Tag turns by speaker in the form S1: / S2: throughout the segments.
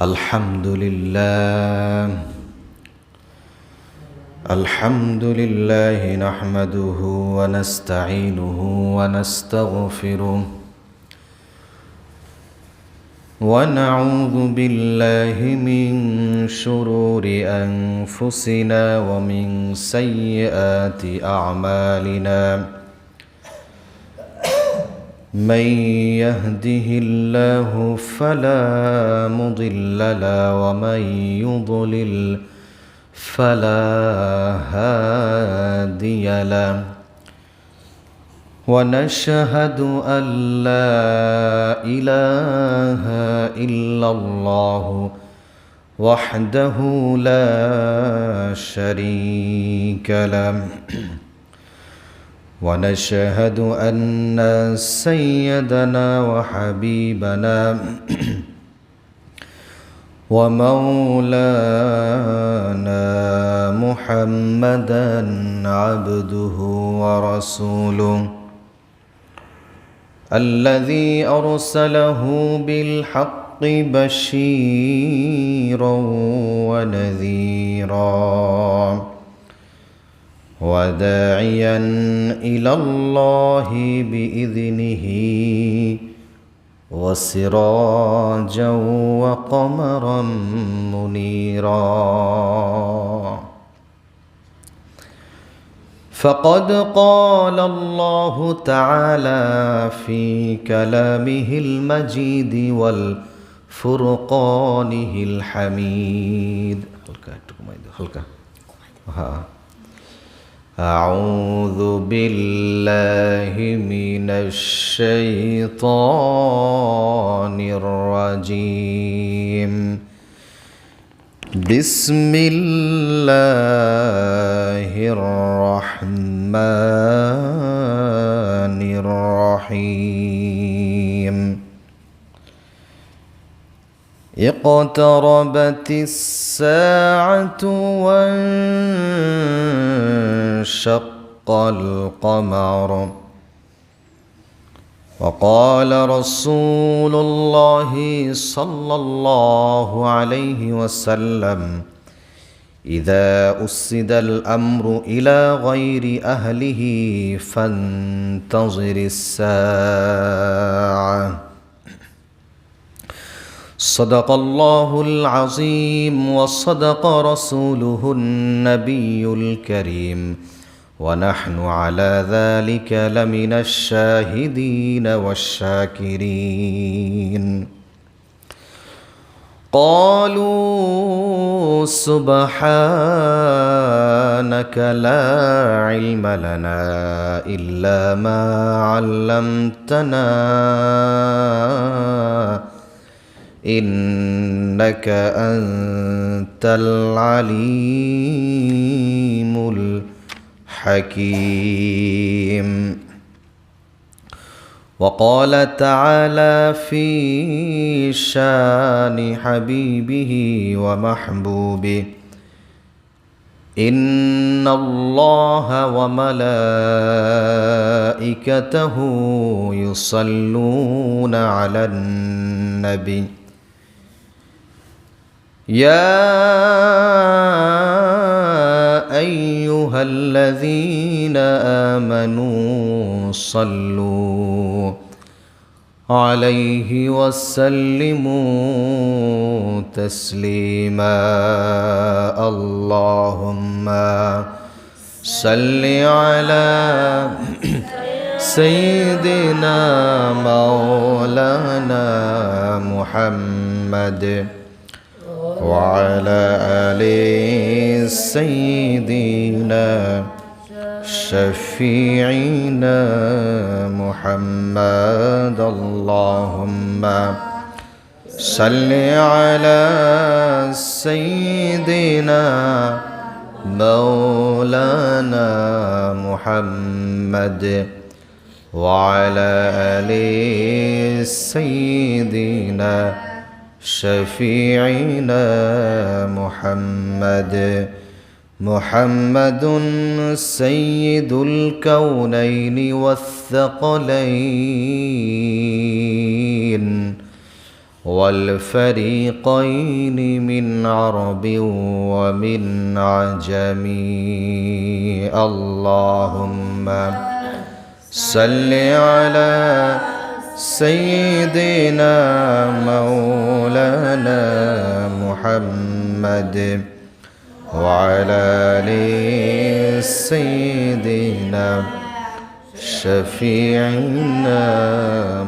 S1: الحمد لله نحمده ونستعينه ونستغفره ونعوذ بالله من شرور أنفسنا ومن سيئات أعمالنا من يهده الله فلا مضل له ومن يضلل فلا هادي له ونشهد أن لا إله إلا الله وحده لا شريك له ونشهد أن سيدنا وحبيبنا ومولانا محمدا عبده ورسوله الذي أرسله بالحق بشيرا ونذيرا وداعيا إلى الله بإذنه وسراجا وقمرا منيرا فقد قال الله تعالى في كلامه المجيد والفرقانه الحميد أعوذ بالله من الشيطان الرجيم بسم الله الرحمن الرحيم اقتربت الساعة وانشق القمر وقال رسول الله صلى الله عليه وسلم إذا أسد الأمر إلى غير أهله فانتظر الساعة صدق الله العظيم وصدق رسوله النبي الكريم ونحن على ذلك لمن الشاهدين والشاكرين قالوا سبحانك لا علم لنا إلا ما علمتنا إنك أنت العليم الحكيم وقال تعالى في شان حبيبه ومحبوبه إن الله وملائكته يصلون على النبي يا أيها الذين آمنوا صلوا عليه وسلموا تسليما اللهم صل على سيدنا مولانا محمد وعلى آل سيدنا شفيعنا محمد اللهم صل على سيدنا مولانا محمد وعلى آل سيدنا شفيعنا محمد سيد الكونين والثقلين والفريقين من عرب ومن عجم اللهم صل على سيدنا مولانا محمد وعلى آل سيدنا شفيعنا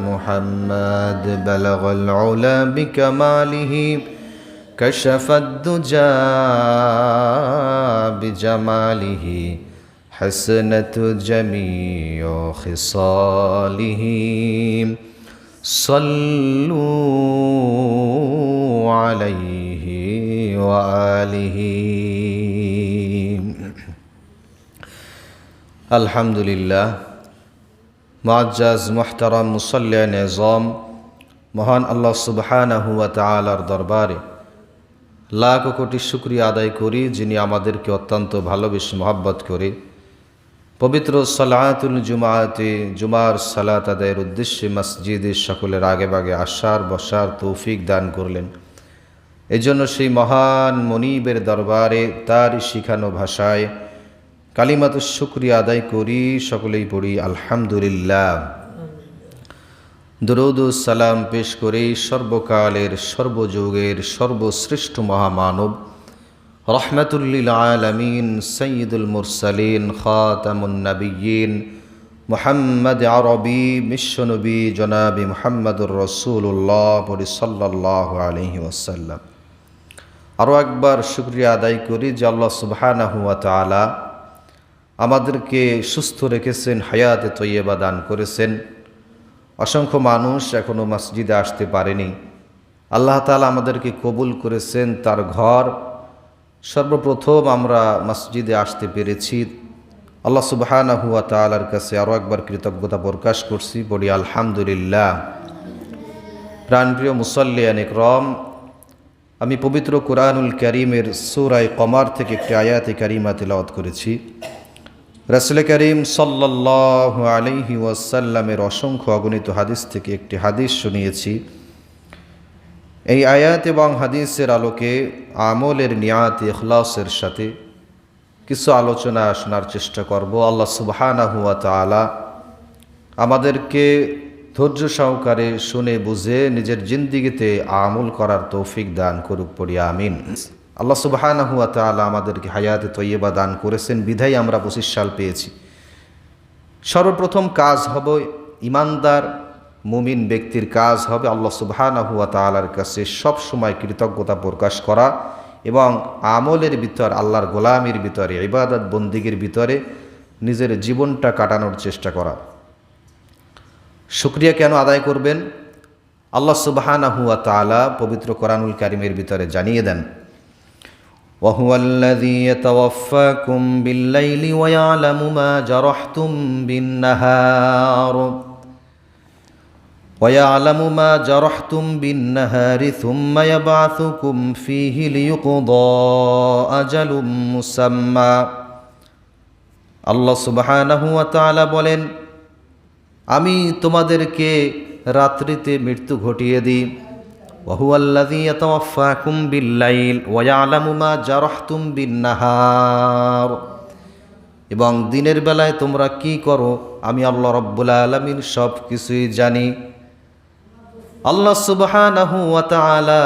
S1: محمد بلغ العلا بكماله كشف الدجى بجماله حسنت جميع خصاله صلوا عليه وآله الحمد لله মুআজ্জাজ মুহতারাম মুসাল্লিয়ান এজম মহান আল্লাহ সুবহানাহু ওয়া তাআলার দরবারে লাখ কোটি শুকরিয়া আদায় করি, যিনি আমাদেরকে অত্যন্ত ভালোবেসে মহব্বত করে পবিত্র সালাতুল জুমাতে জুমার সালাত আদায়ের উদ্দেশ্যে মসজিদে সকলের আগে বাগে আসার বসার তৌফিক দান করলেন। এজন্য সেই মহান মনিবের দরবারে তার শিখানো ভাষায় কালিমাতুশ শুকরিয়া আদায় করি, সকলেই পড়ি আলহামদুলিল্লাহ। দরুদ ও সালাম পেশ করে সর্বকালের সর্বযুগের সর্বশ্রেষ্ঠ মহামানব রহমাতুল লিল আলামিন সাইয়্যিদুল মুরসালিন খাতামুন নবিয়্যিন মুহাম্মদ আরবি বিশ্বনবী জনাবি মুহাম্মদুর রাসূলুল্লাহ সাল্লাল্লাহু আলাইহি ওয়াসাল্লাম। আরও একবার শুকরিয়া আদায় করি যে আল্লাহ সুবহানাহু ওয়া তাআলা আমাদেরকে সুস্থ রেখেছেন, হায়াতে তৈয়বা দান করেছেন। অসংখ্য মানুষ এখনও মসজিদে আসতে পারেনি, আল্লাহ তাআলা আমাদেরকে কবুল করেছেন তার ঘর। সর্বপ্রথম আমরা মসজিদে আসতে পেরেছি, আল্লাহ সুবহানাহু ওয়া তাআলার কাছে আরও একবার কৃতজ্ঞতা প্রকাশ করছি, বলি আলহামদুলিল্লাহ। প্রাণপ্রিয় মুসাল্লিয়ান ইকরাম, আমি পবিত্র কুরআনুল কারীমের সূরা কমার থেকে একটি আয়াতে কারিমা তিলাওয়াত করেছি। রাসূল করিম সাল্লাল্লাহু আলাইহি ওয়াসাল্লামের অসংখ্য অগণিত হাদিস থেকে একটি হাদিস শুনিয়েছি। এই আয়াত এবং হাদিসের আলোকে আমলের নিয়াত ইখলাসের সাথে কিছু আলোচনা শোনার চেষ্টা করব। আল্লাহ সুবহানাহু ওয়া তাআলা আমাদেরকে ধৈর্য সহকারে শুনে বুঝে নিজের জিন্দিগিতে আমল করার তৌফিক দান করুক, পড়ি আমিন। আল্লাহ সুবহানাহু ওয়া তাআলা আমাদেরকে হায়াতে তৈয়বা দান করেছেন, বিধায় আমরা 25 সাল পেয়েছি। সর্বপ্রথম কাজ হবে ইমানদার মুমিন ব্যক্তির কাজ হবে আল্লাহ সুবহানাহু ওয়া তাআলার কাছে সব সময় কৃতজ্ঞতা প্রকাশ করা এবং আমলের ভিতর আল্লাহর গোলামির ভিতরে ইবাদত বন্দিগির ভিতরে নিজের জীবনটা কাটানোর চেষ্টা করা। শুকরিয়া কেন আদায় করবেন? আল্লাহ সুবহানাহু ওয়া তাআলা পবিত্র কোরআনুল কারীমের ভিতরে জানিয়ে দেন, وهو الذي يتوفاكم بالليل ويعلم ما جرحتم بالنهار ثم يبعثكم فيه ليقضى أجل مسمى। আল্লাহ সুবহানাহু ওয়া তাআলা বলেন, আমি তোমাদেরকে রাত্রিতে মৃত্যু ঘটিয়ে দিই। وهو الذي يتوفاكم بالليل ويعلم ما جرحتم بالنهار, এবং দিনের বেলায় তোমরা কি করো আমি আল্লাহ রাব্বুল আলামিন সব কিছুই জানি। আল্লাহ সুবহানাহু ওয়া তাআলা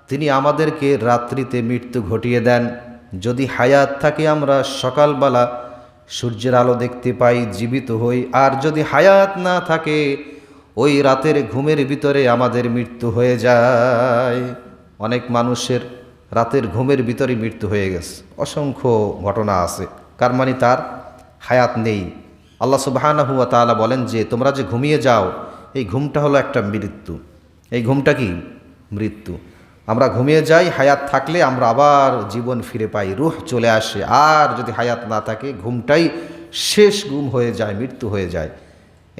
S1: তিনি আমাদেরকে রাত্রিতে মৃত্যু ঘটিয়ে দেন। যদি হায়াত থাকে আমরা সকালবেলা সূর্যের আলো দেখতে পাই, জীবিত হই। আর যদি হায়াত না থাকে ওই রাতের ঘুমের ভিতরে আমাদের মৃত্যু হয়ে যায়। অনেক মানুষের রাতের ঘুমের ভিতরে মৃত্যু হয়ে গেছে, অসংখ্য ঘটনা আছে। কার মানে তার হায়াত নেই। আল্লাহ সুবহানাহু ওয়া তাআলা বলেন যে তোমরা যে ঘুমিয়ে যাও, এই ঘুমটা হলো একটা মৃত্যু। এই ঘুমটা কি? মৃত্যু। আমরা ঘুমিয়ে যাই, হায়াত থাকলে আমরা আবার জীবন ফিরে পাই, রূহ চলে আসে। আর যদি হায়াত না থাকে ঘুমটাই শেষ ঘুম হয়ে যায়, মৃত্যু হয়ে যায়।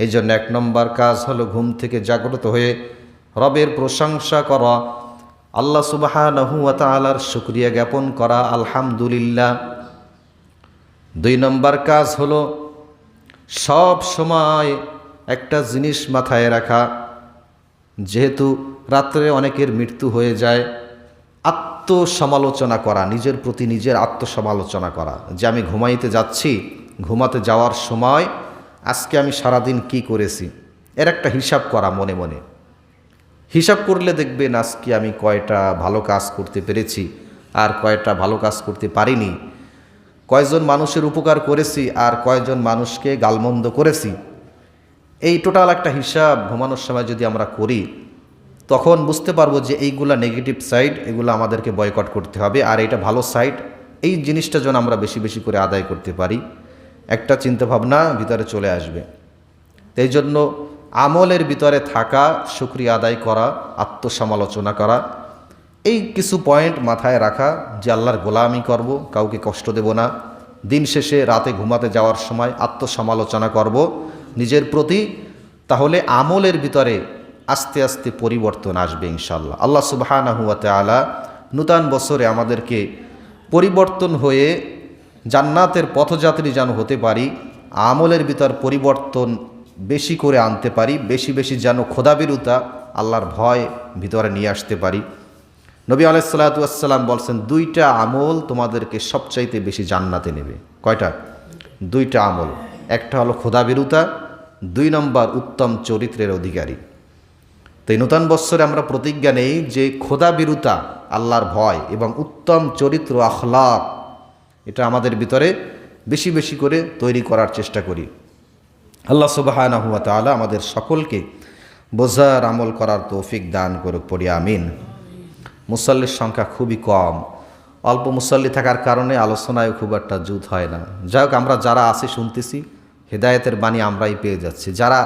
S1: এই জন্য 1 নম্বর কাজ হলো ঘুম থেকে জাগ্রত হয়ে রবের প্রশংসা করা, আল্লাহ সুবহানাহু ওয়া তাআলার শুকরিয়া জ্ঞাপন করা, আলহামদুলিল্লাহ। 2 নম্বর কাজ হলো সব সময় একটা জিনিস মাথায় রাখা, যেহেতু রাত্রে অনেকের মৃত্যু হয়ে যায়। আত্মসমালোচনা করা, নিজের প্রতি নিজের আত্মসমালোচনা করা, যে আমি ঘুমাইতে যাচ্ছি, ঘুমাতে যাওয়ার সময় আজকে আমি সারাদিন কি করেছি, এর একটা হিসাব করা। মনে মনে হিসাব করলে দেখবেন আজকে আমি কয়টা ভালো কাজ করতে পেরেছি আর কয়টা ভালো কাজ করতে পারিনি, কয়জন মানুষের উপকার করেছি আর কয়জন মানুষকে গালমন্দ করেছি। এই টোটাল একটা হিসাব ঘুমানোর সময় যদি আমরা করি, তখন বুঝতে পারবো যে এইগুলা নেগেটিভ সাইড, এগুলো আমাদেরকে বয়কট করতে হবে, আর এটা ভালো সাইড। এই জিনিসটা যেন আমরা বেশি বেশি করে আদায় করতে পারি, একটা চিন্তাভাবনা ভিতরে চলে আসবে। এই জন্য আমলের ভিতরে থাকা, শুকরিয়া আদায় করা, আত্মসমালোচনা করা, এই কিছু পয়েন্ট মাথায় রাখা যে আল্লাহর গোলামি করব, কাউকে কষ্ট দেব না। দিন শেষে রাতে ঘুমাতে যাওয়ার সময় আত্মসমালোচনা করব নিজের প্রতি, তাহলে আমলের ভিতরে আস্তে আস্তে পরিবর্তন আসবে ইনশাআল্লাহ। আল্লাহ সুবহানাহু ওয়া তাআলা নূতন বছরে আমাদেরকে পরিবর্তন হয়ে জান্নাতের পথযাত্রী যেন হতে পারি, আমলের ভিতর পরিবর্তন বেশি করে আনতে পারি, বেশি বেশি যেন খোদাবিরুতা, আল্লাহর ভয় ভিতরে নিয়ে আসতে পারি। নবী আলাইহিস সালাতু ওয়াস সালাম বলছেন, দুইটা আমল তোমাদেরকে সবচাইতে বেশি জান্নাতে নেবে। কয়টা? দুইটা আমল। একটা হলো খোদাবিরুতা, 2 নম্বর উত্তম চরিত্রের অধিকারী। তো এই নূতন বৎসরে আমরা প্রতিজ্ঞা নেই যে খোদাবিরুতা, আল্লাহর ভয় এবং উত্তম চরিত্র, আখলাক, এটা আমাদের ভিতরে বেশি বেশি করে তৈরি করার চেষ্টা করি। আল্লাহ সুবহানাহু ওয়া তাআলা আমাদের সকলকে বোঝার, আমল করার তৌফিক দান করুক, পড়ি আমিন। মুসাল্লির সংখ্যা খুবই কম, অল্প মুসাল্লি থাকার কারণে আলোচনায় খুব একটা জুত হয় না। যাই হোক, আমরা যারা আসি শুনতেছি, হেদায়েতের বাণী আমরাই পেয়ে যাচ্ছি। যারা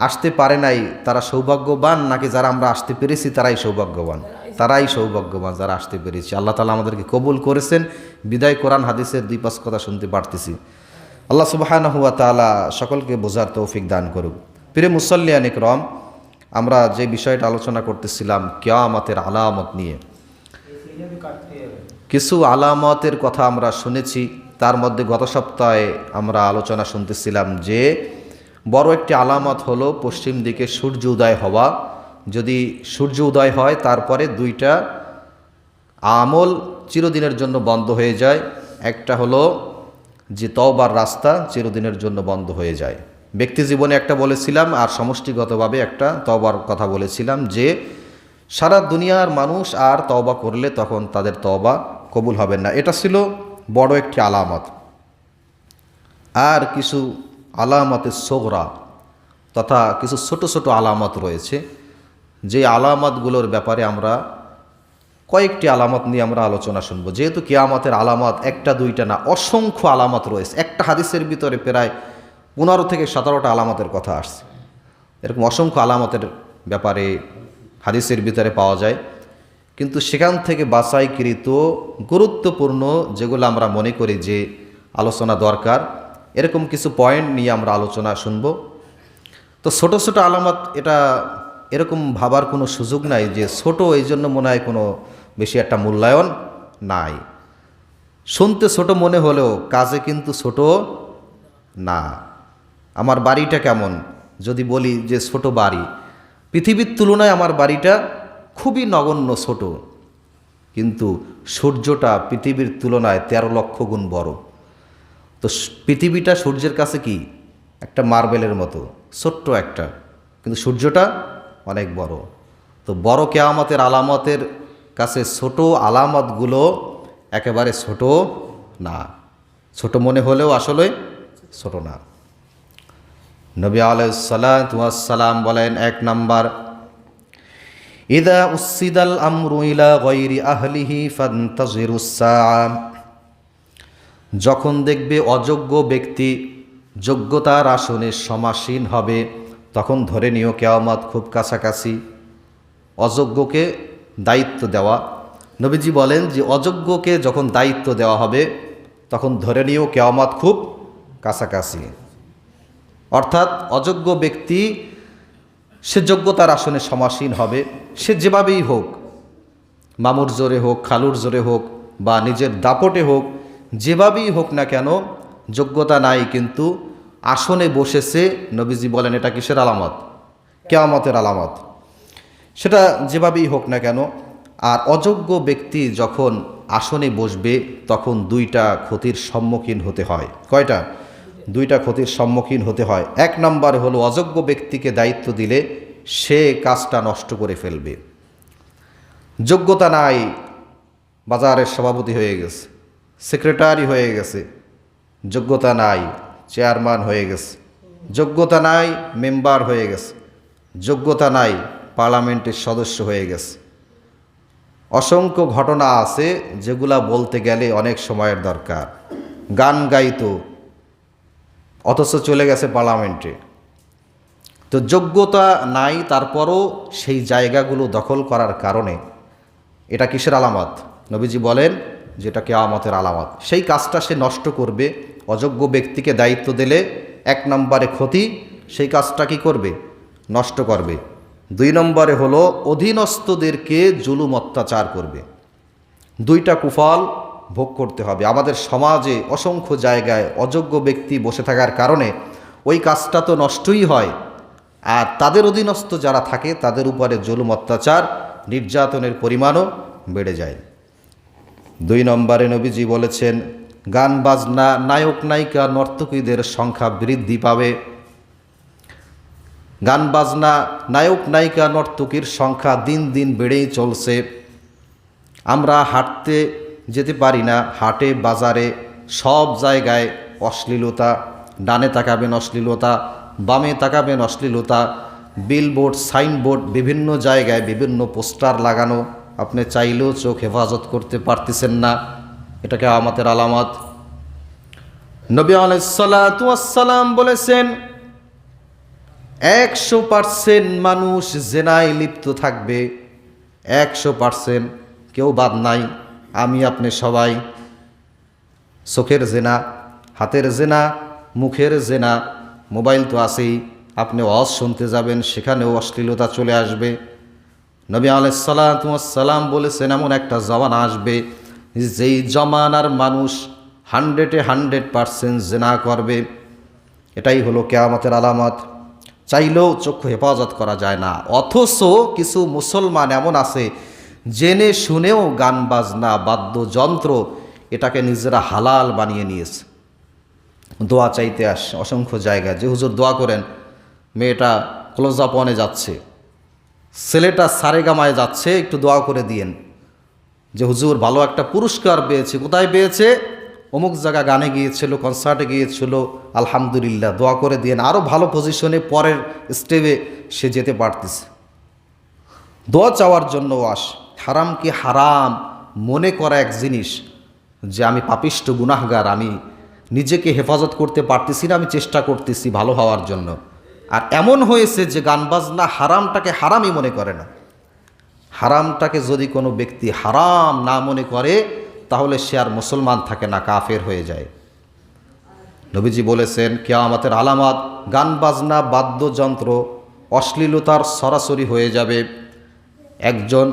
S1: আসতে পারে নাই তারা সৌভাগ্যবান, নাকি যারা আমরা আসতে পেরেছি তারাই সৌভাগ্যবান? তারাই সৌভাগ্যবান যারা আসতে পেরেছি। আল্লাহ তাআলা আমাদেরকে কবুল করেছেন, বিদায় কোরআন হাদিসের 2-5 কথা শুনতে পারতেছি। আল্লাহ সুবহানাহু ওয়া তাআলা সকলকে বোঝার তৌফিক দান করুক। প্রিয় মুসাল্লিয়ান ইকরাম, আমরা যে বিষয়টা আলোচনা করতেছিলাম কিয়ামতের আলামত নিয়ে, কিছু আলামতের কথা আমরা শুনেছি। তার মধ্যে গত সপ্তাহে আমরা আলোচনা শুনতেছিলাম যে বড় একটি আলামত হলো পশ্চিম দিকে সূর্য উদয় হওয়া। যদি সূর্য উদয় হয়, তারপরে 2টা আমল চিরদিনের জন্য বন্ধ হয়ে যায়। একটা হলো যে তওবার রাস্তা চিরদিনের জন্য বন্ধ হয়ে যায়। ব্যক্তি জীবনে একটা বলেছিলাম, আর সমষ্টিগতভাবে একটা তওবার কথা বলেছিলাম, যে সারা দুনিয়ার মানুষ আর তওবা করলে তখন তাদের তওবা কবুল হবে না। এটা ছিল বড় একটি আলামত। আর কিছু আলামতের সোগরা তথা কিছু ছোট ছোট আলামত রয়েছে, যে আলামতগুলোর ব্যাপারে আমরা কয়েকটি আলামত নিয়ে আমরা আলোচনা শুনবো। যেহেতু কিয়ামতের আলামত একটা দুইটা না, অসংখ্য আলামত রয়েছে। একটা হাদিসের ভিতরে প্রায় 15 থেকে 17টা আলামতের কথা আসছে। এরকম অসংখ্য আলামতের ব্যাপারে হাদিসের ভিতরে পাওয়া যায়, কিন্তু সেখান থেকে বাছাইকৃত গুরুত্বপূর্ণ যেগুলো আমরা মনে করি যে আলোচনা দরকার, এরকম কিছু পয়েন্ট নিয়ে আমরা আলোচনা শুনব। তো ছোট ছোট আলামত, এটা এরকম ভাবার কোনো সুযোগ নাই যে ছোট, এই জন্য মনে হয় কোনো বেশি একটা মূল্যায়ন নাই। শুনতে ছোট মনে হলেও কাজে কিন্তু ছোট না। আমার বাড়িটা কেমন যদি বলি যে ছোট বাড়ি, পৃথিবীর তুলনায় আমার বাড়িটা খুবই নগণ্য ছোট, কিন্তু সূর্যটা পৃথিবীর তুলনায় 13 লক্ষ গুণ বড়। তো পৃথিবীটা সূর্যের কাছে কি একটা মার্বেলের মতো ছোট্ট একটা, কিন্তু সূর্যটা অনেক বড়। তো বড় কিয়ামতের আলামতের কাছে ছোট আলামতগুলো একেবারে ছোট না। ছোট মনে হলেও আসলে ছোট না। নবী আলাইহিস সালাতু ওয়াস সালাম বলেন, 1 নাম্বার, ইদা উসিদাল আমরু ইলা গায়রি আহলিহি ফান্তাজিরুস সাআ। যখন দেখবে অযোগ্য ব্যক্তি যোগ্যতার আসনে সমাসীন হবে, তখন ধরে নিও কিয়ামত খুব কাছাকাছি। অযোগ্যকে দায়িত্ব দেওয়া, নবীজি বলেন যে অযোগ্যকে যখন দায়িত্ব দেওয়া হবে তখন ধরে নিও কিয়ামত খুব কাছাকাছি। অর্থাৎ অযোগ্য ব্যক্তি সে যোগ্যতার আসনে সমাসীন হবে, সে যেভাবেই হোক, মামুর জোরে হোক, খালুর জোরে হোক, বা নিজের দাপটে হোক, যেভাবেই হোক না কেন, যোগ্যতা নাই কিন্তু আসনে বসেছে। নবীজি বলেন এটা কিসের আলামত? কিয়ামতের আলামত। সেটা যেভাবেই হোক না কেন। আর অযোগ্য ব্যক্তি যখন আসনে বসবে তখন দুইটা ক্ষতির সম্মুখীন হতে হয়। কয়টা? দুইটা ক্ষতির সম্মুখীন হতে হয়। এক নম্বর হলো অযোগ্য ব্যক্তিকে দায়িত্ব দিলে সে কাজটা নষ্ট করে ফেলবে। যোগ্যতা নাই, বাজারের সভাপতি হয়ে গেছে, সেক্রেটারি হয়ে গেছে, যোগ্যতা নাই, চেয়ারম্যান হয়ে গেছে, যোগ্যতা নাই, মেম্বার হয়ে গেছে, যোগ্যতা নাই, পার্লামেন্টের সদস্য হয়ে গেছে। অসংখ্য ঘটনা আছে যেগুলা বলতে গেলে অনেক সময়ের দরকার। গান গাইতো অথচ চলে গেছে পার্লামেন্টে। তো যোগ্যতা নাই, তারপরও সেই জায়গাগুলো দখল করার কারণে এটা কিসের আলামত? নবীজি বলেন যে এটা কিয়ামতের আলামত। সেই কাজটা সে নষ্ট করবে। অযোগ্য ব্যক্তিকে দায়িত্ব দিলে এক নম্বরে ক্ষতি, সেই কাজটা কি করবে? নষ্ট করবে। দুই নম্বরে হলো অধীনস্থদেরকে জুলুম অত্যাচার করবে। দুইটা কুফল ভোগ করতে হবে। আমাদের সমাজে অসংখ্য জায়গায় অযোগ্য ব্যক্তি বসে থাকার কারণে ওই কাজটা তো নষ্টই হয়, আর তাদের অধীনস্থ যারা থাকে তাদের উপরে জুলুম অত্যাচার নির্যাতনের পরিমাণও বেড়ে যায়। দুই নম্বরে নবীজি বলেছেন গান বাজনা, নায়ক নায়িকা, নর্তকীদের সংখ্যা বৃদ্ধি পাবে। গান বাজনা, নায়ক নায়িকা, নর্তকীর সংখ্যা দিন দিন বেড়েই চলছে। আমরা হাঁটতে যেতে পারি না, হাটে বাজারে সব জায়গায় অশ্লীলতা। ডানে তাকাবেন অশ্লীলতা, বামে তাকাবেন অশ্লীলতা, বিলবোর্ড, সাইনবোর্ড, বিভিন্ন জায়গায় বিভিন্ন পোস্টার লাগানো। আপনি চাইলেও চোখ হেফাজত করতে পারতেছেন না। এটাকে আমাদের আলামত। নবী আলাইহিস সালাতু ওয়াস সালাম বলেছেন 100% মানুষ জেনায় লিপ্ত থাকবে। 100%, কেউ বাদ নাই। আমি আপনি সবাই। চোখের জেনা, হাতের জেনা, মুখের জেনা, মোবাইল তো আছেই। আপনি ওয়াজ শুনতে যাবেন, সেখানেও অশ্লীলতা চলে আসবে। নবী আলাইহিস সালাতু ওয়াস সালাম বলেছেন এমন একটা জমানা আসবে যেই জমানার মানুষ 100% জেনা করবে। এটাই হলো কিয়ামতের আলামত। চাইলেও চক্ষু হেফাজত করা যায় না। অথচ কিছু মুসলমান এমন আছে জেনে শুনেও গান বাজনা, বাদ্যযন্ত্র এটাকে নিজেরা হালাল বানিয়ে নিয়েছে। দোয়া চাইতে আসে অসংখ্য জায়গায়, যে হুজুর দোয়া করেন, মেয়েটা ক্লোজ আপ ওয়ানে যাচ্ছে, ছেলেটা সারেগামায় যাচ্ছে, একটু দোয়া করে দিয়েন। যে হুজুর ভালো একটা পুরস্কার পেয়েছে। কোথায় পেয়েছে? অমুক জায়গা গানে গিয়েছিল, কনসার্টে গিয়েছিল, আলহামদুলিল্লাহ, দোয়া করে দিয়েন আরও ভালো পজিশনে পরের স্টেপে সে যেতে পারতেছে। দোয়া চাওয়ার জন্য আস। হারাম কি হারাম মনে করা এক জিনিস, যে আমি পাপিষ্ঠ গুনাহগার, আমি নিজেকে হেফাজত করতে পারতেছি না, আমি চেষ্টা করতেছি ভালো হওয়ার জন্য। আর এমন হয়েছে যে গান বাজনা হারামটাকে হারামই মনে করে না। হারামটাকে যদি কোনো ব্যক্তি হারাম না মনে করে তাহলে সে আর মুসলমান থাকে না, কাফের হয়ে যায়। নবীজি বলেছেন কিয়ামতের আলামত গান বাজনা, বাদ্যযন্ত্র, অশ্লীলতার সরাসরি হয়ে যাবে। একজন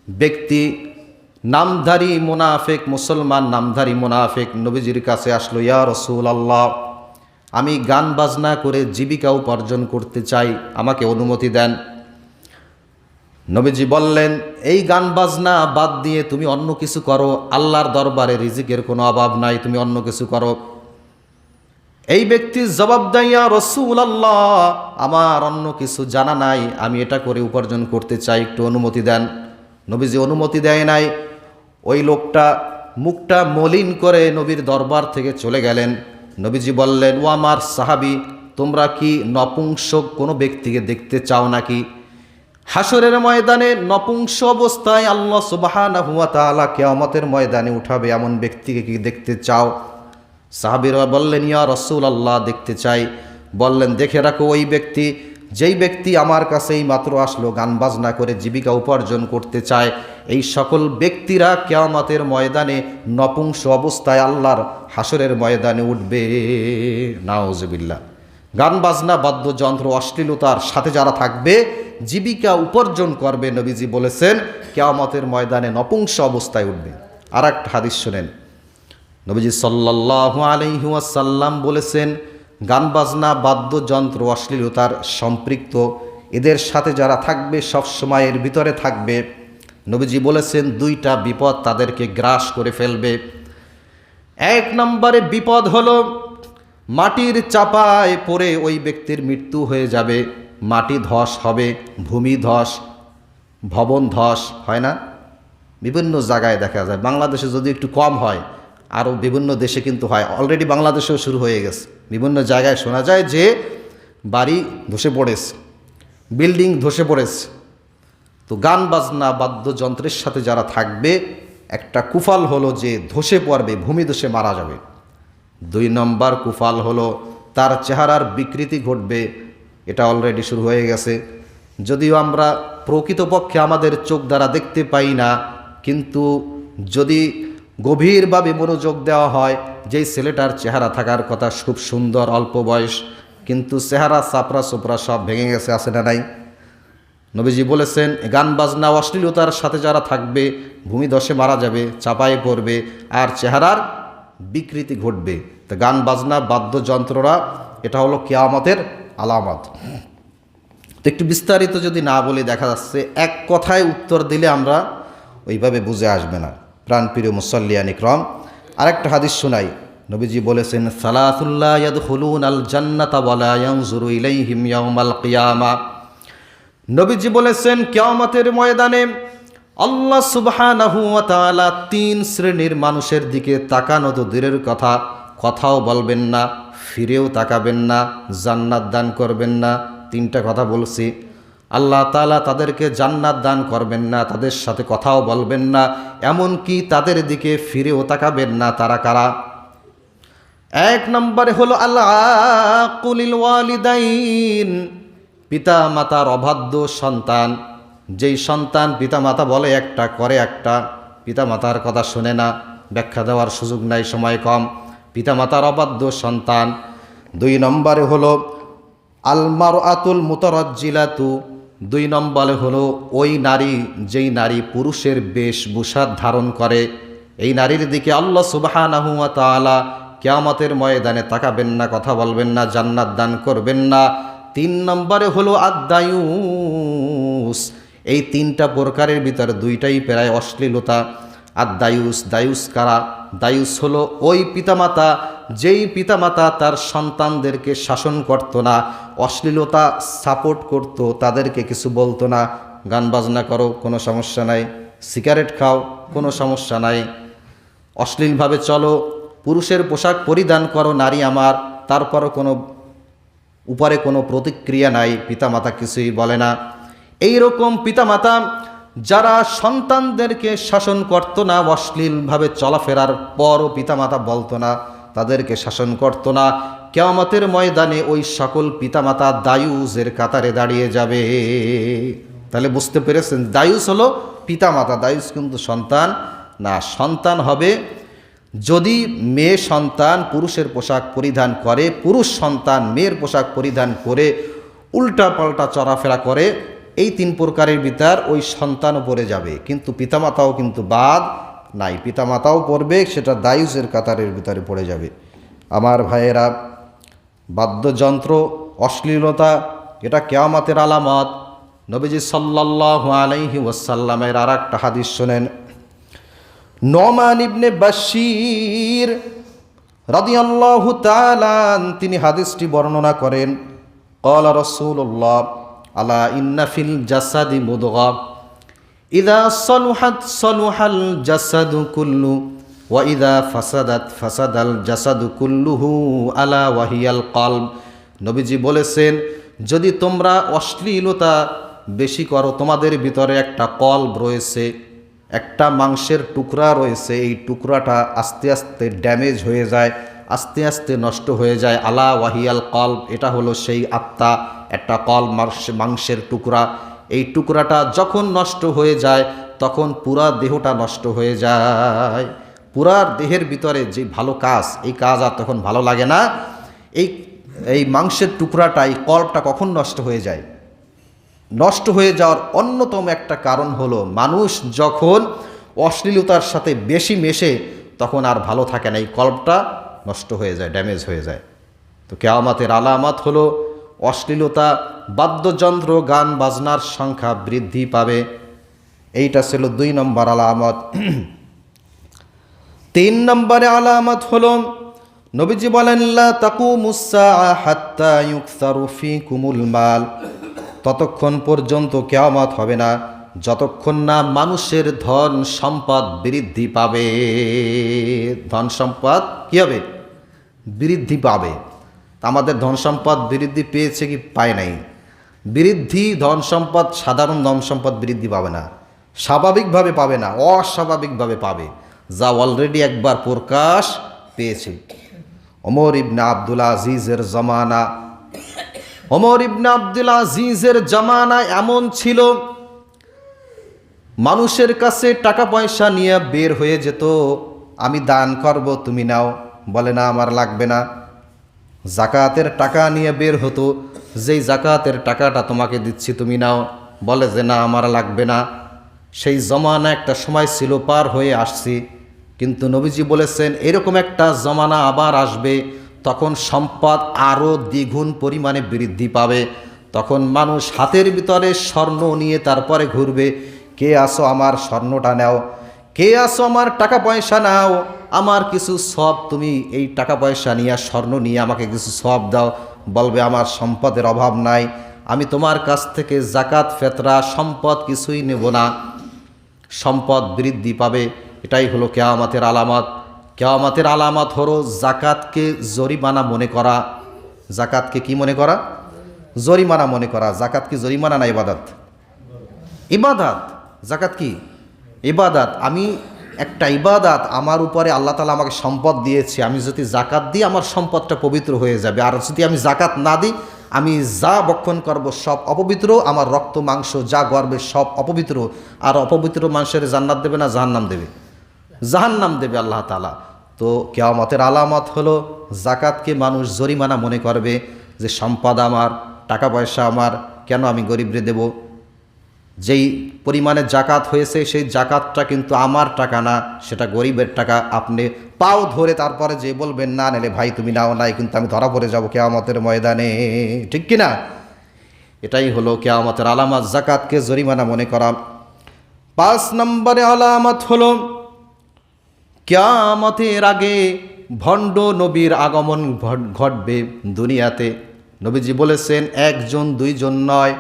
S1: ব্যক্তি নামধারী মুনাফিক, মুসলমান নামধারী মুনাফিক নবীজির কাছে আসলো, ইয়া রাসূলুল্লাহ, আমি গান বাজনা করে জীবিকা উপার্জন করতে চাই, আমাকে অনুমতি দেন। নবীজি বললেন এই গান বাজনা বাদ দিয়ে তুমি অন্য কিছু করো, আল্লাহর দরবারে রিজিকের কোনো অভাব নাই, তুমি অন্য কিছু করো। এই ব্যক্তি জবাব দেয়, ইয়া রাসূলুল্লাহ, আমার অন্য কিছু জানা নাই, আমি এটা করে উপার্জন করতে চাই, একটু অনুমতি দেন। নবীজি অনুমতি দেয় নাই। ওই লোকটা মুখটা মলিন করে নবীর দরবার থেকে চলে গেলেন। নবীজি বললেন, ও আমার সাহাবী, তোমরা কি নপুংসক কোনো ব্যক্তিকে দেখতে চাও নাকি? হাসরের ময়দানে নপুংস অবস্থায় আল্লাহ সুবহানাহু ওয়া তাআলা কিয়ামতের ময়দানে উঠাবে এমন ব্যক্তিকে কি দেখতে চাও? সাহাবীরা বললেন, ইয়া রাসূলুল্লাহ, দেখতে চাই। বললেন, দেখে রাখো ওই ব্যক্তি, যেই ব্যক্তি আমার কাছেই মাত্র আসলো, গান বাজনা করে জীবিকা উপার্জন করতে চায়, এই সকল ব্যক্তিরা কিয়ামতের ময়দানে নপুংস অবস্থায় আল্লাহর হাসরের ময়দানে উঠবে। নাউজুবিল্লাহ। গান বাজনা, বাদ্যযন্ত্র, অশ্লীলতার সাথে যারা থাকবে, জীবিকা উপার্জন করবে, নবীজি বলেছেন কিয়ামতের ময়দানে নপুংস অবস্থায় উঠবে। আর একটা হাদিস শুনেন, নবীজি সাল্লাল্লাহু আলাইহি ওয়াসাল্লাম বলেছেন গান বাজনা, বাদ্যযন্ত্র, অশ্লীলতার সম্পৃক্ত এদের সাথে যারা থাকবে সব সময় এর ভিতরে থাকবে, নবীজি বলেছেন দুইটা বিপদ তাদেরকে গ্রাস করে ফেলবে। এক নম্বরে বিপদ হলো মাটির চাপায় পড়ে ওই ব্যক্তির মৃত্যু হয়ে যাবে, মাটি ধস হবে, ভূমি ধস, ভবন ধস হয় না? বিভিন্ন জায়গায় দেখা যায়, বাংলাদেশে যদি একটু কম হয়, আরও বিভিন্ন দেশে কিন্তু হয়, অলরেডি বাংলাদেশেও শুরু হয়ে গেছে। বিভিন্ন জায়গায় শোনা যায় যে বাড়ি ধসে পড়েছে, বিল্ডিং ধসে পড়েছে। তো গান বাজনা বাদ্যযন্ত্রের সাথে যারা থাকবে, একটা কুফল হলো যে ধসে পড়বে, ভূমি ধসে মারা যাবে। 2 নম্বর কুফল হলো তার চেহারার বিকৃতি ঘটবে, এটা অলরেডি শুরু হয়ে গেছে। যদিও আমরা প্রকৃতপক্ষে আমাদের চোখ দ্বারা দেখতে পাই না, কিন্তু যদি গভীরভাবে মনোযোগ দেওয়া হয়, যেই ছেলেটার চেহারা থাকার কথা খুব সুন্দর, অল্প বয়স, কিন্তু চেহারা চাপড়া চোপড়া সব ভেঙে গেছে, আছে না নাই? নবীজি বলেছেন গান বাজনা অশ্লীলতার সাথে যারা থাকবে ভূমি ধসে মারা যাবে, চাপায় পড়বে, আর চেহারার বিকৃতি ঘটবে। তো গান বাজনা বাদ্যযন্ত্ররা এটা হলো কিয়ামতের আলামত। তো একটু বিস্তারিত যদি না বলে, দেখা যাচ্ছে এক কথায় উত্তর দিলে আমরা ওইভাবে বুঝে আসবে না। প্রাণপ্রিয় মুসাল্লিয়ান ইকরাম, আরেকটা হাদিস শোনাই। নবীজি বলেছেন সালাতুল্লাহ ইয়াদখুলুনাল জান্নাতা ওয়া লা ইয়ানজুরু ইলাইহিম ইয়াউমাল কিয়ামা। নবীজি বলেছেন কিয়ামতের ময়দানে আল্লাহ সুবহানাহু ওয়া তাআলা 3 শ্রেণীর মানুষের দিকে তাকানো তো দূরের কথা, কথাও বলবেন না, ফিরেও তাকাবেন না, জান্নাত দান করবেন না। 3টা কথা বলছি। আল্লাহ তাআলা তাদেরকে জান্নাত দান করবেন না, তাদের সাথে কথাও বলবেন না, এমনকি তাদের দিকে ফিরেও তাকাবেন না। তারা কারা? 1 নম্বরে হলো আল্লাহ আকুলিল ওয়ালিদাইন, পিতা মাতার অবাধ্য সন্তান। যেই সন্তান পিতা মাতা বলে একটা করে একটা, পিতা মাতার কথা শোনে না, ব্যাখ্যা দেওয়ার সুযোগ নাই, সময় কম, পিতা মাতার অবাধ্য সন্তান। 2 নম্বরে হলো আলমারআতুল মুতারাজ্জিলাতু, 2 নম্বরে হলো ওই নারী যেই নারী পুরুষের বেশভূষা ধারণ করে, এই নারীর দিকে আল্লাহ সুবহানাহু ওয়া তাআলা কিয়ামতের ময়দানে তাকাবেন না, কথা বলবেন না, জান্নাত দান করবেন না। 3 নম্বরে হলো আদ-দায়ুস, এই 3টা প্রকারের ভিতরে 2টাই প্রায় অশ্লীলতা। আদ-দায়ুস, দায়ুস কারা? দায়ুস হলো ওই পিতামাতা যেই পিতামাতা তার সন্তানদেরকে শাসন করত না, অশ্লীলতা সাপোর্ট করত, তাদেরকে কিছু বলতো না, গান বাজনা করো কোনো সমস্যা নাই, সিগারেট খাও কোনো সমস্যা নাই, অশ্লীলভাবে চলো, পুরুষের পোশাক পরিধান করো নারী আমার, তারপরও কোনো উপরে কোনো প্রতিক্রিয়া নাই, পিতামাতা কিছুই বলে না। এই রকম পিতামাতা যারা সন্তানদেরকে শাসন করতো না, অশ্লীলভাবে চলাফেরার পরও পিতামাতা বলতো না, তাদেরকে শাসন করতো না, কিয়ামতের ময়দানে ওই সকল পিতামাতা দায়ুসের কাতারে দাঁড়িয়ে যাবে। তাহলে বুঝতে পেরেছেন, দায়ুস হলো পিতামাতা, দায়ুস কিন্তু সন্তান না। সন্তান হবে যদি মেয়ে সন্তান পুরুষের পোশাক পরিধান করে, পুরুষ সন্তান মেয়ের পোশাক পরিধান করে উল্টা পাল্টা চলাফেরা করে, এই 3 প্রকারের ভিতর ওই সন্তানও পড়ে যাবে, কিন্তু পিতামাতাও কিন্তু বাদ নাই, পিতামাতাও পড়বে, সেটা দায়ুসের কাতারের ভিতরে পড়ে যাবে। আমার ভাইয়েরা, বাদ্যযন্ত্র অশ্লীলতা এটা কিয়ামতের আলামত। নবীজি সাল্লাল্লাহু আলাইহি ওয়াসাল্লামের আরেকটা হাদিস শুনেন। নোমান ইবনে বাশির রাদিয়াল্লাহু তাআলা তিনি হাদিসটি বর্ণনা করেন, ক্বালা রাসূলুল্লাহ আলা ইন্না ফিল জাসাদি মুদগা ইযা সালুহাত সালুহাল জাসাদু কুল্লু ওয়া ইযা ফাসাদাত ফাসাদাল জাসাদু কুল্লুহু আলা ওয়াহিয়াল কলব। নবীজি বলেছেন, যদি তোমরা অশ্লীলতা বেশি করো, তোমাদের ভিতরে একটা কলব রয়েছে, একটা মাংসের টুকরা রয়েছে, এই টুকরাটা আস্তে আস্তে ড্যামেজ হয়ে যায়, আস্তে আস্তে নষ্ট হয়ে যায়। আলা ওয়াহিয়াল কলব, এটা হলো সেই আত্মা, একটা কলব মাংসের টুকরা। এই টুকরাটা যখন নষ্ট হয়ে যায় তখন পুরা দেহটা নষ্ট হয়ে যায়, পুরা দেহের ভিতরে যে ভালো কাজ, এই কাজ আর তখন ভালো লাগে না। এই মাংসের টুকরাটা, এই কলবটা কখন নষ্ট হয়ে যায়? নষ্ট হয়ে যাওয়ার অন্যতম একটা কারণ হলো মানুষ যখন অশ্লীলতার সাথে বেশি মেশে তখন আর ভালো থাকে না, এই কলবটা নষ্ট হয়ে যায়, ড্যামেজ হয়ে যায়। তো কিয়ামতের আলামত হলো অশ্লীলতা, বাদ্যযন্ত্র, গান বাজনার সংখ্যা বৃদ্ধি পাবে। এইটা ছিল 2 নম্বর আলামত। 3 নম্বরে আলামত হলো নবীজি বলেন, লা তাকুমুস সাআ হাত্তা ইউকসারু ফীকুমুল মাল। ততক্ষণ পর্যন্ত কিয়ামত হবে না যতক্ষণ না মানুষের ধন সম্পদ বৃদ্ধি পাবে। ধন সম্পদ কী হবে? বৃদ্ধি পাবে। আমাদের ধন সম্পদ বৃদ্ধি পেয়েছে কি পায় নাই? ধন সম্পদ, সাধারণ ধন সম্পদ বৃদ্ধি পাবে না, স্বাভাবিকভাবে পাবে না, অস্বাভাবিকভাবে পাবে, যা অলরেডি একবার প্রকাশ পেয়েছে। ওমর ইবনে আব্দুল আজিজের জামানা এমন ছিল, মানুষের কাছে টাকা পয়সা নিয়ে বের হয়ে যেত, আমি দান করব, তুমি নাও, বলে না আমার লাগবে না। জাকাতের টাকা নিয়ে বের হতো, যেই জাকাতের টাকাটা তোমাকে দিচ্ছি তুমি নাও, বলে যে না আমার লাগবে না। সেই জমানা একটা সময় ছিল, পার হয়ে আসছি, কিন্তু নবীজি বলেছেন এরকম একটা জমানা আবার আসবে, তখন সম্পদ আরও দ্বিগুণ পরিমাণে বৃদ্ধি পাবে। তখন মানুষ হাতের ভিতরে স্বর্ণ নিয়ে তারপরে ঘুরবে, কে আসো আমার স্বর্ণটা নাও, কে আসো আমার টাকা পয়সা নাও, আমার কিছু সব, তুমি এই টাকা পয়সা নিয়ে স্বর্ণ নিয়ে আমাকে কিছু সব দাও। বলবে আমার সম্পদের অভাব নাই, আমি তোমার কাছ থেকে জাকাত ফেতরা সম্পদ কিছুই নেব না। সম্পদ বৃদ্ধি পাবে। এটাই হলো কিয়ামতের আলামত। কিয়ামতের আলামত হলো জাকাতকে জরিমানা মনে করা। জাকাতকে কি মনে করা? জরিমানা মনে করা। জাকাত কি জরিমানা না ইবাদত? ইবাদত। জাকাত কি? ইবাদত। আমি একটা ইবাদত, আমার উপরে আল্লাহ তাআলা আমাকে সম্পদ দিয়েছে, আমি যদি জাকাত দিই আমার সম্পদটা পবিত্র হয়ে যাবে। আর যদি আমি জাকাত না দিই, আমি যা ভক্ষণ করব সব অপবিত্র, আমার রক্ত মাংস যা গর্বে সব অপবিত্র। আর অপবিত্র মানুষের জান্নাত দেবে না জাহান্নাম দেবে? জাহান্নাম দেবে আল্লাহ তাআলা। তো কিয়ামতের আলামত হলো জাকাতকে মানুষ জরিমানা মনে করবে, যে সম্পদ আমার, টাকা পয়সা আমার, কেন আমি গরিবরে দেব? যেই পরিমাণে জাকাত হয়েছে সেই জাকাতটা কিন্তু আমার টাকা না, সেটা গরিবের টাকা। আপনি পাও ধরে তারপরে যে বলবেন না নিলে ভাই তুমি নাও নাই, কিন্তু আমি ধরা পড়ে যাব কিয়ামতের ময়দানে, ঠিক কিনা? এটাই হলো কিয়ামতের আলামত, জাকাতকে জরিমানা মনে করা। 5 নম্বরে আলামত হলো কিয়ামতের আগে ভণ্ড নবীর আগমন ঘটবে দুনিয়াতে। নবীজি বলেছেন 1 জন 2 জন নয়,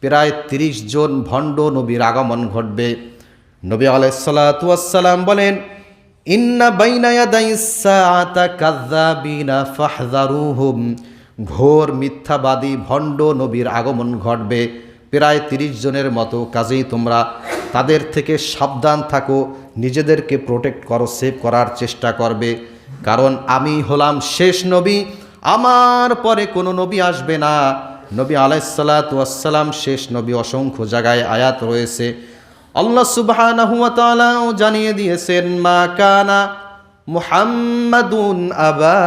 S1: প্রায় 30 জন ভণ্ড নবীর আগমন ঘটবে। নবী আলাইহিস সালাতু ওয়াস সালাম বলেন, ইন্না বাইনা ইয়াদাইস সাআতা কাযাবিনা ফাহযারুহুম। ঘোর মিথ্যাবাদী ভণ্ড নবীর আগমন ঘটবে প্রায় 30 জনের মতো। কাজেই তোমরা তাদের থেকে সাবধান থাকো, নিজেদেরকে প্রোটেক্ট করো, সেভ করার চেষ্টা করবে। কারণ আমি হলাম শেষ নবী, আমার পরে কোনো নবী আসবে না। নবী আলাইহিস সালাতু ওয়াস সালাম শেষ নবী। অসংখ্য জায়গায় আয়াত রয়েছে, আল্লাহ সুবহানাহু ওয়া তাআলা জানিয়ে দিয়েছেন, মা কানা মুহাম্মাদুন আবা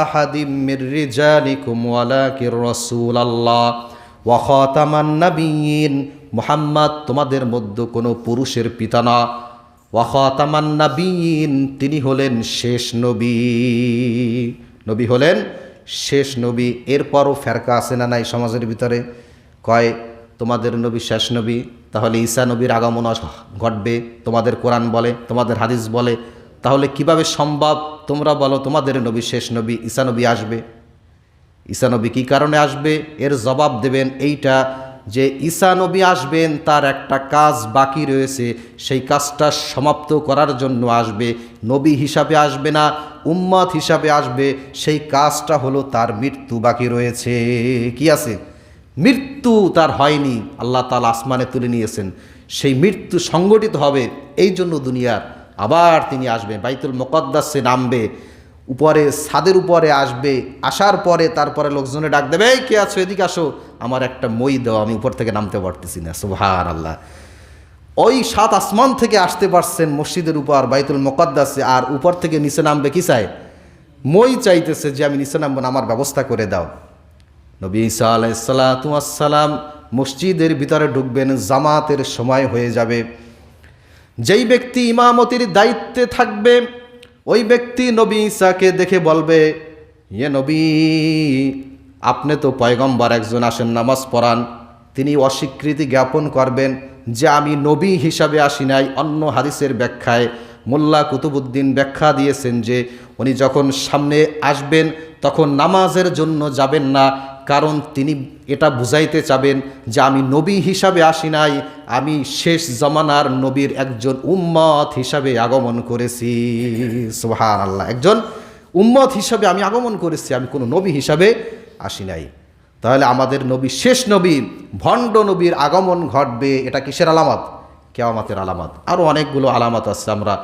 S1: আহাদিম মির রিজালিকুম ওয়ালাকির রাসূলুল্লাহ ওয়া খাতামান নাবিয়্যিন। মুহাম্মদ তোমাদের মধ্যে কোনো পুরুষের পিতা না, ওয়া খাতামান নাবিয়্যিন, তিনি হলেন শেষ নবী। নবী হলেন শেষ নবী। এরপরও ফেরকা আছে না নাই সমাজের ভিতরে? কয় তোমাদের নবী শেষ নবী, তাহলে ঈসা নবীর আগমন ঘটবে, তোমাদের কোরআন বলে, তোমাদের হাদিস বলে। তাহলে কিভাবে সম্ভব? তোমরা বলো তোমাদের নবী শেষ নবী, ঈসা নবী আসবে। ঈসা নবী কী কারণে আসবে? এর জবাব দেবেন এইটা, যে ঈসা নবী আসবেন, তার একটা কাজ বাকি রয়েছে, সেই কাজটা সমাপ্ত করার জন্য আসবে। নবী হিসাবে আসবে না, উম্মত হিসাবে আসবে। সেই কাজটা হলো তার মৃত্যু বাকি রয়েছে। কি আছে? মৃত্যু তার হয়নি, আল্লাহ তাআলা আসমানে তুলে নিয়েছেন। সেই মৃত্যু সংগঠিত হবে, এই জন্য দুনিয়ার আবার তিনি আসবেন, বাইতুল মুকদ্দাসে নামবে, উপরে ছাদের উপরে আসবে। আসার পরে তারপরে লোকজনে ডাক দেবে, এই কে আছো, এদিকে আসো, আমার একটা মই দাও, আমি উপর থেকে নামতে পারতেছি না। সুবহানাল্লাহ। ওই 7 আসমান থেকে আসতে পারছেন মসজিদের উপর বাইতুল মুকদ্দাসে, আর উপর থেকে নিচে নামবে কি চাই? মই চাইতেছে যে আমি নিচে নামবো না, আমার ব্যবস্থা করে দাও। নবী ঈসা আলাইহিস সালাতু ওয়াস সালাম মসজিদের ভিতরে ঢুকবেন, জামাতের সময় হয়ে যাবে। যেই ব্যক্তি ইমামতির দায়িত্বে থাকবে ওই ব্যক্তি নবী ঈসাকে দেখে বলবে, ইয়ে নবী, আপনি তো পয়গম্বর একজন আসেন নামাজ পড়ান, তিনি অস্বীকৃতি জ্ঞাপন করবেন যে আমি নবী হিসাবে আসি নাই। অন্য হাদিসের ব্যাখ্যায় মোল্লা কুতুবুদ্দিন ব্যাখ্যা দিয়েছেন যে উনি যখন সামনে আসবেন তখন নামাজের জন্য যাবেন না, কারণ তিনি এটা বুঝাইতে চাবেন যে আমি নবী হিসাবে আসি নাই, আমি শেষ জামানার নবীর একজন উম্মত হিসাবে আগমন করেছি। সুবহানাল্লাহ, একজন উম্মত হিসাবে আমি আগমন করেছি, আমি কোনো নবী হিসাবে আসি নাই। তাহলে আমাদের নবী শেষ নবী, ভণ্ড নবীর আগমন ঘটবে, এটা কিসের আলামত? কিয়ামতের আলামত। আরও অনেকগুলো আলামত আছে, আমরা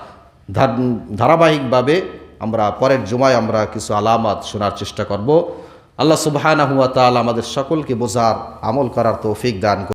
S1: ধারাবাহিকভাবে আমরা পরের জুমায় আমরা কিছু আলামত শোনার চেষ্টা করব। আল্লাহ সুবহানাহু ওয়া তাআলা আমাদের সকলকে বোঝার আমল করার তৌফিক দান করুন।